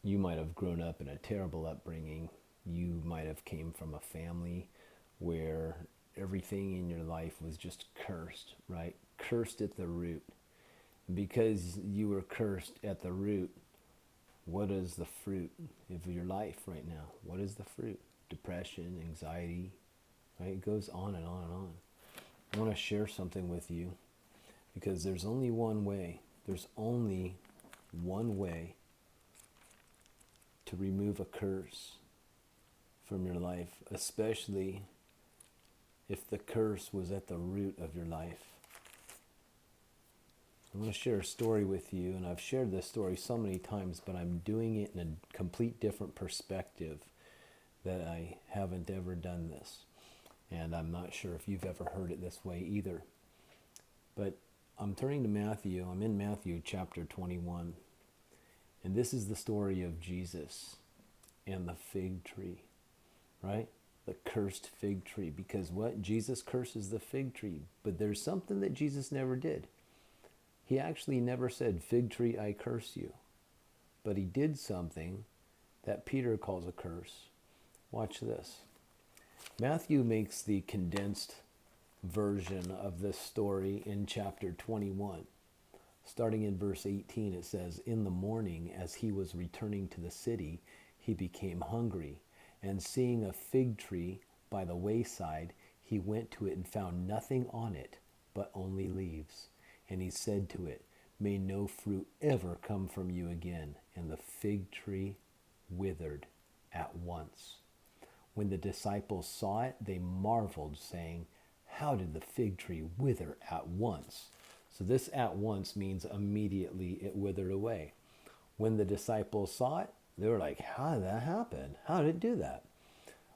You might have grown up in a terrible upbringing. You might have came from a family where everything in your life was just cursed, right? Cursed at the root. Because you were cursed at the root, what is the fruit of your life right now? What is the fruit? Depression, anxiety, right? It goes on and on and on. I want to share something with you because there's only one way. There's only one way to remove a curse from your life, especially if the curse was at the root of your life. I want to share a story with you, and I've shared this story so many times, but I'm doing it in a complete different perspective that I haven't ever done this. And I'm not sure if you've ever heard it this way either. But I'm turning to Matthew. I'm in Matthew chapter 21. And this is the story of Jesus and the fig tree, right? The cursed fig tree. Because what? Jesus curses the fig tree. But there's something that Jesus never did. He actually never said, "Fig tree, I curse you." But he did something that Peter calls a curse. Watch this. Matthew makes the condensed version of this story in chapter 21. Starting in verse 18, it says, "In the morning, as he was returning to the city, he became hungry. And seeing a fig tree by the wayside, he went to it and found nothing on it, but only leaves. And he said to it, 'May no fruit ever come from you again.' And the fig tree withered at once. When the disciples saw it, they marveled, saying, 'How did the fig tree wither at once?'" So this "at once" means immediately it withered away. When the disciples saw it, they were like, "How did that happen? How did it do that?"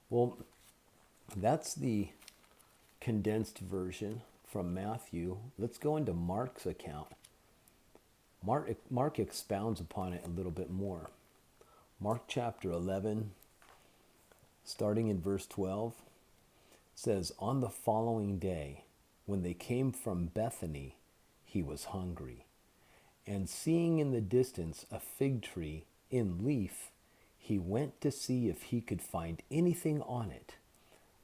Well, that's the condensed version from Matthew. Let's go into Mark's account. Mark expounds upon it a little bit more. Mark chapter 11, starting in verse 12, says, "On the following day, when they came from Bethany, he was hungry. And seeing in the distance a fig tree in leaf, he went to see if he could find anything on it.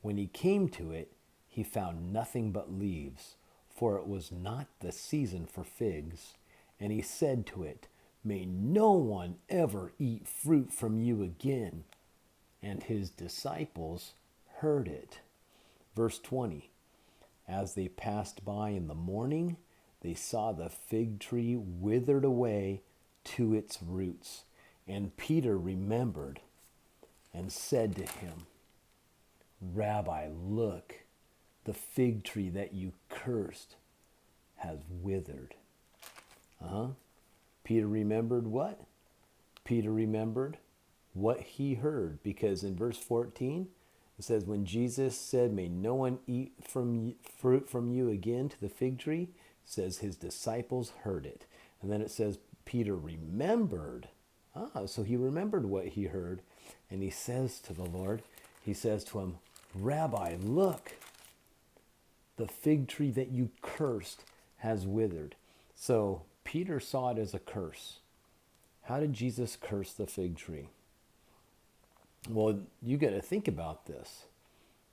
When he came to it, he found nothing but leaves, for it was not the season for figs. And he said to it, 'May no one ever eat fruit from you again.' And his disciples heard it." Verse 20, "As they passed by in the morning, they saw the fig tree withered away to its roots. And Peter remembered and said to him, 'Rabbi, look, the fig tree that you cursed has withered.'" Peter remembered what? Peter remembered what he heard, because in verse 14, it says, when Jesus said, "May no one eat fruit from you again," to the fig tree, it says his disciples heard it. And then it says Peter remembered. So he remembered what he heard. And he says to the Lord, he says to him, "Rabbi, look, the fig tree that you cursed has withered." So Peter saw it as a curse. How did Jesus curse the fig tree? Well, you got to think about this.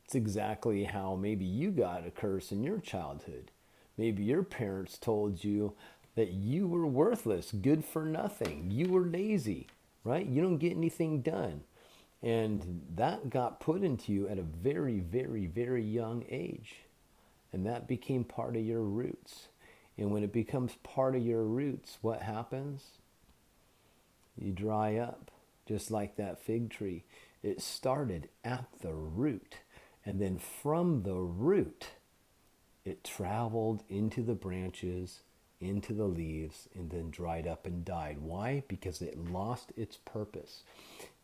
It's exactly how maybe you got a curse in your childhood. Maybe your parents told you that you were worthless, good for nothing. You were lazy, right? You don't get anything done. And that got put into you at a very, very, very young age. And that became part of your roots. And when it becomes part of your roots, what happens? You dry up, just like that fig tree. It started at the root. And then from the root, it traveled into the branches, into the leaves, and then dried up and died. Why? Because it lost its purpose.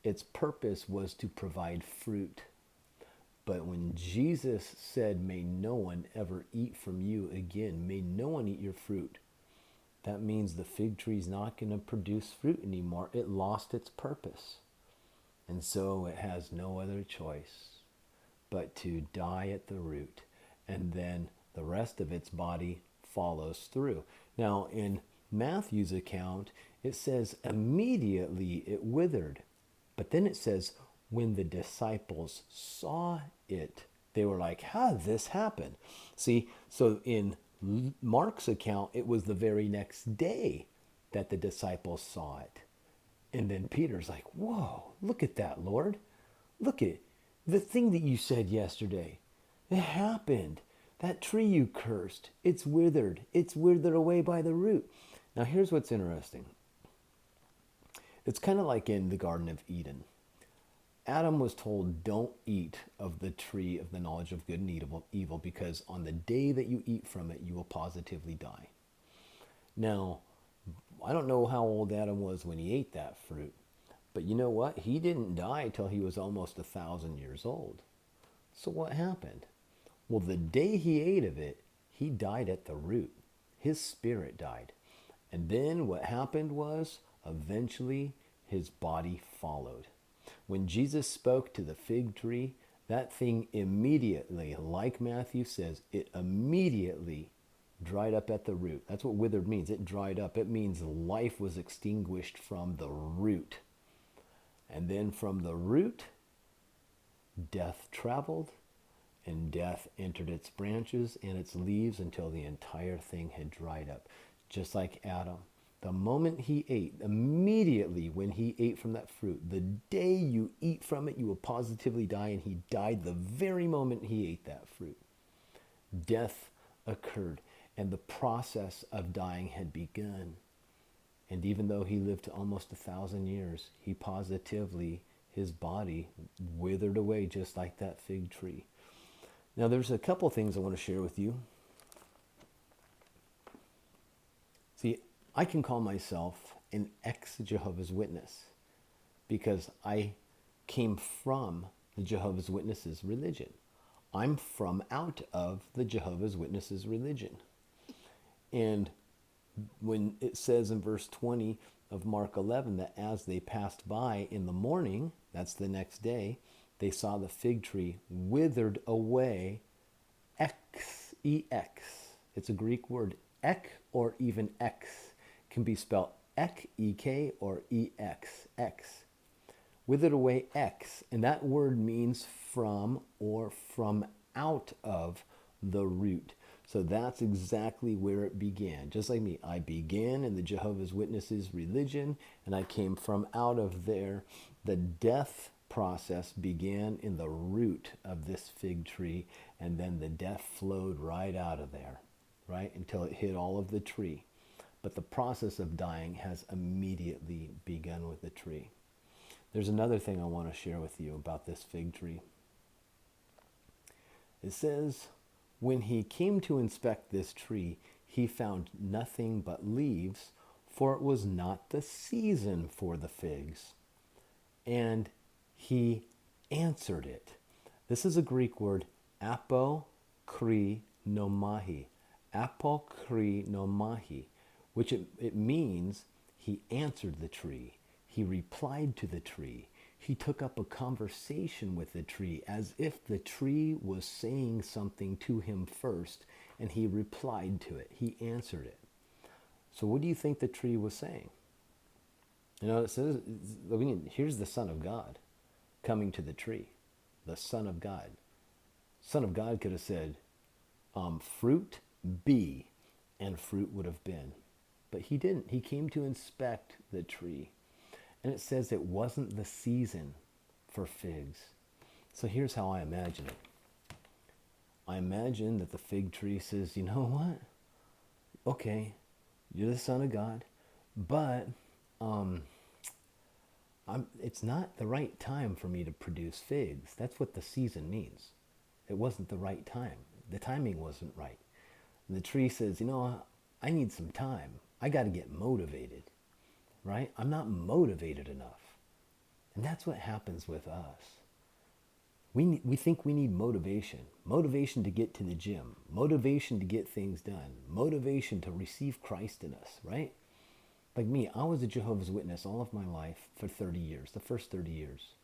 Its purpose was to provide fruit. But when Jesus said, "May no one ever eat from you again," may no one eat your fruit, that means the fig tree is not going to produce fruit anymore. It lost its purpose. And so it has no other choice but to die at the root. And then the rest of its body follows through. Now, in Matthew's account, It says immediately it withered. But then it says when the disciples saw it, they were like, how did this happen? See, so in Mark's account, it was the very next day that the disciples saw it. And then Peter's like, whoa, look at that, Lord. Look at the thing that you said yesterday. It happened. That tree you cursed, it's withered. It's withered away by the root. Now, here's what's interesting. It's kind of like in the Garden of Eden. Adam was told, don't eat of the tree of the knowledge of good and evil, because on the day that you eat from it, you will positively die. Now, I don't know how old Adam was when he ate that fruit, but you know what? He didn't die till he was almost 1,000 years old. So what happened? Well, the day he ate of it, he died at the root. His spirit died. And then what happened was, eventually, his body followed. When Jesus spoke to the fig tree, that thing immediately, like Matthew says, it immediately dried up at the root. That's what withered means. It dried up. It means life was extinguished from the root. And then from the root, death traveled, and death entered its branches and its leaves until the entire thing had dried up. Just like Adam. The moment he ate, immediately when he ate from that fruit, the day you eat from it, you will positively die, and he died the very moment he ate that fruit. Death occurred, and the process of dying had begun. And even though he lived to almost 1,000 years, he positively, his body withered away just like that fig tree. Now, there's a couple things I want to share with you. See, I can call myself an ex-Jehovah's Witness because I came from the Jehovah's Witnesses religion. I'm from out of the Jehovah's Witnesses religion. And when it says in verse 20 of Mark 11 that as they passed by in the morning, that's the next day, they saw the fig tree withered away, X-E-X. It's a Greek word, ek or even X. Can be spelled ek, E-K, or E-X, X. Withered away, X. And that word means from or from out of the root. So that's exactly where it began. Just like me, I began in the Jehovah's Witnesses religion, and I came from out of there. The death process began in the root of this fig tree, and then the death flowed right out of there, right, until it hit all of the tree. But the process of dying has immediately begun with the tree. There's another thing I want to share with you about this fig tree. It says, when he came to inspect this tree, he found nothing but leaves, for it was not the season for the figs. And he answered it. This is a Greek word, apokrinomai. Apokrinomai, which it means he answered the tree. He replied to the tree. He took up a conversation with the tree as if the tree was saying something to him first, and he replied to it. He answered it. So what do you think the tree was saying? You know, it says, here's the Son of God coming to the tree. The Son of God. Son of God could have said, fruit be, and fruit would have been. But he didn't. He came to inspect the tree. And it says it wasn't the season for figs. So here's how I imagine it. I imagine that the fig tree says, you know what? Okay, you're the Son of God, but it's not the right time for me to produce figs. That's what the season means. It wasn't the right time. The timing wasn't right. And the tree says, you know, I need some time. I got to get motivated, right? I'm not motivated enough. And that's what happens with us. We think we need motivation. Motivation to get to the gym. Motivation to get things done. Motivation to receive Christ in us, right? Like me, I was a Jehovah's Witness all of my life for 30 years, the first 30 years.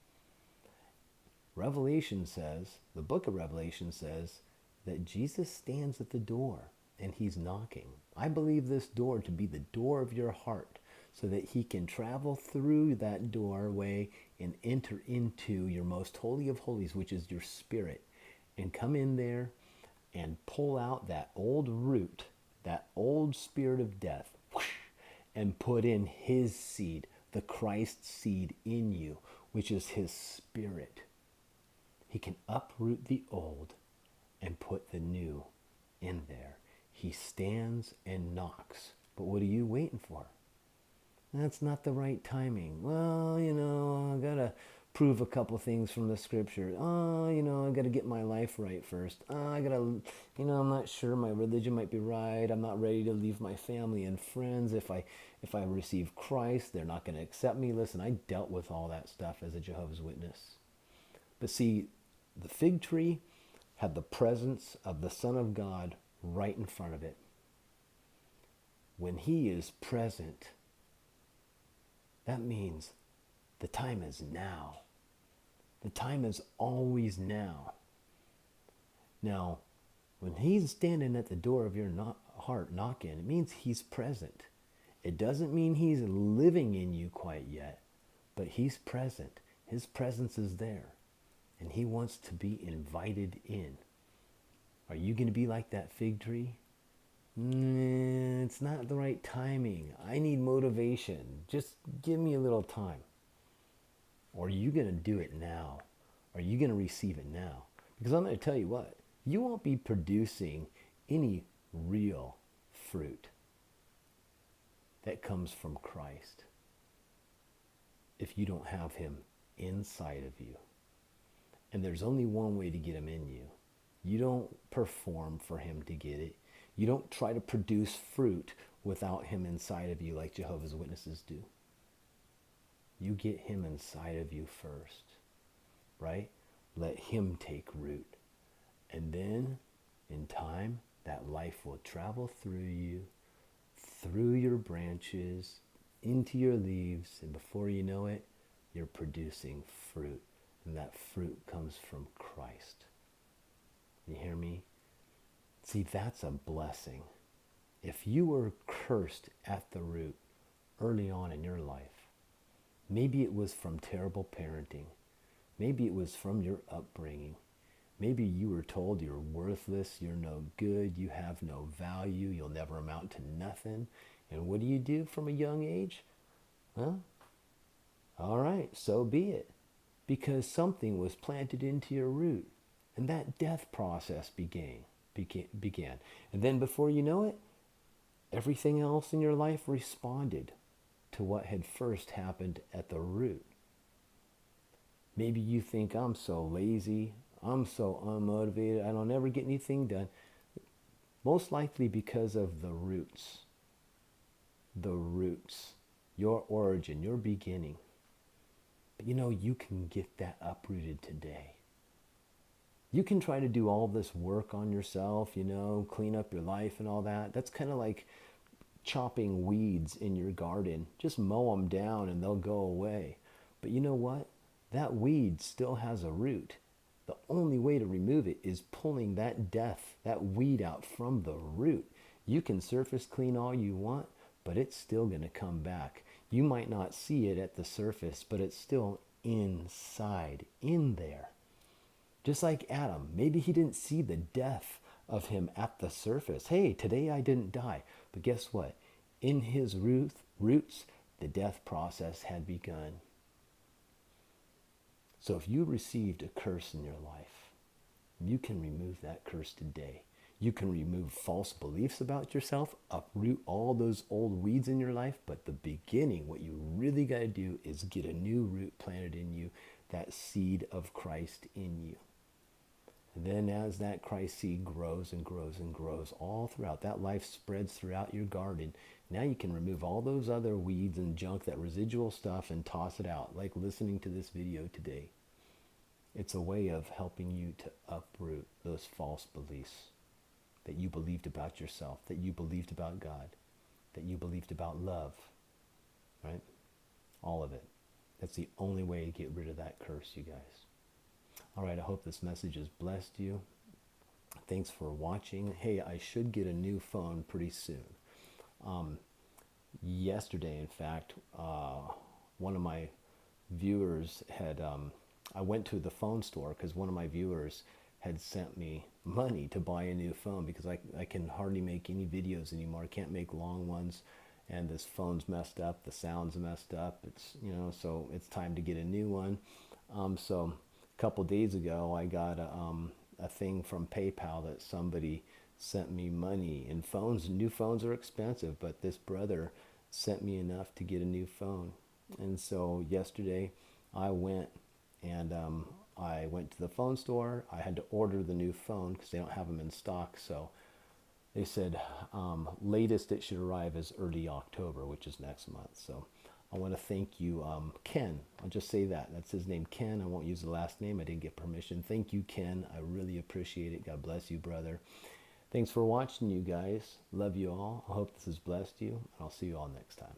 Revelation says, the book of Revelation says, that Jesus stands at the door and he's knocking. I believe this door to be the door of your heart. so that he can travel through that doorway and enter into your most holy of holies, which is your spirit, and come in there and pull out that old root, that old spirit of death, and put in his seed, the Christ seed in you, which is his spirit. He can uproot the old and put the new in there. He stands and knocks. But what are you waiting for? That's not the right timing. Well, I got to prove a couple things from the scripture. Oh, I got to get my life right first. I got to, I'm not sure my religion might be right. I'm not ready to leave my family and friends. If I receive Christ, they're not going to accept me. Listen, I dealt with all that stuff as a Jehovah's Witness. But see, the fig tree had the presence of the Son of God right in front of it. When he is present, that means the time is now. The time is always now. Now, when he's standing at the door of your heart knocking, it means he's present. It doesn't mean he's living in you quite yet, but he's present. His presence is there, and he wants to be invited in. Are you going to be like that fig tree? It's not the right timing. I need motivation. Just give me a little time. Or are you going to do it now? Are you going to receive it now? Because I'm going to tell you what, you won't be producing any real fruit that comes from Christ if you don't have him inside of you. And there's only one way to get him in you. You don't perform for him to get it. You don't try to produce fruit without him inside of you like Jehovah's Witnesses do. You get him inside of you first, right? Let him take root. And then, in time, that life will travel through you, through your branches, into your leaves, and before you know it, you're producing fruit. And that fruit comes from Christ. You hear me? See, that's a blessing. If you were cursed at the root early on in your life, maybe it was from terrible parenting. Maybe it was from your upbringing. Maybe you were told you're worthless, you're no good, you have no value, you'll never amount to nothing. And what do you do from a young age? Well, all right, so be it. Because something was planted into your root. And that death process began. And then before you know it, everything else in your life responded to what had first happened at the root. Maybe you think, I'm so lazy, I'm so unmotivated, I don't ever get anything done. Most likely because of the roots. The roots. Your origin, your beginning. But you can get that uprooted today. You can try to do all this work on yourself, clean up your life and all that. That's kind of like chopping weeds in your garden. Just mow them down and they'll go away. But you know what? That weed still has a root. The only way to remove it is pulling that death, that weed out from the root. You can surface clean all you want, but it's still going to come back. You might not see it at the surface, but it's still inside, in there. Just like Adam, maybe he didn't see the death of him at the surface. Hey, today I didn't die. But guess what? In his roots, the death process had begun. So if you received a curse in your life, you can remove that curse today. You can remove false beliefs about yourself, uproot all those old weeds in your life. But the beginning, what you really got to do is get a new root planted in you, that seed of Christ in you. And then as that Christ seed grows and grows and grows all throughout, that life spreads throughout your garden. Now you can remove all those other weeds and junk, that residual stuff, and toss it out, like listening to this video today. It's a way of helping you to uproot those false beliefs that you believed about yourself, that you believed about God, that you believed about love, right? All of it. That's the only way to get rid of that curse, you guys. All right, I hope this message has blessed you. Thanks for watching. Hey, I should get a new phone pretty soon. yesterday, in fact, one of my viewers had, I went to the phone store because one of my viewers had sent me money to buy a new phone because I can hardly make any videos anymore. I can't make long ones, and this phone's messed up, the sound's messed up. It's, so it's time to get a new one. So a couple days ago, I got a thing from PayPal that somebody sent me money. And new phones are expensive, but this brother sent me enough to get a new phone. And so yesterday, I went and I went to the phone store. I had to order the new phone because they don't have them in stock. So they said latest it should arrive is early October, which is next month. So I want to thank you, Ken. I'll just say that. That's his name, Ken. I won't use the last name. I didn't get permission. Thank you, Ken. I really appreciate it. God bless you, brother. Thanks for watching, you guys. Love you all. I hope this has blessed you. And I'll see you all next time.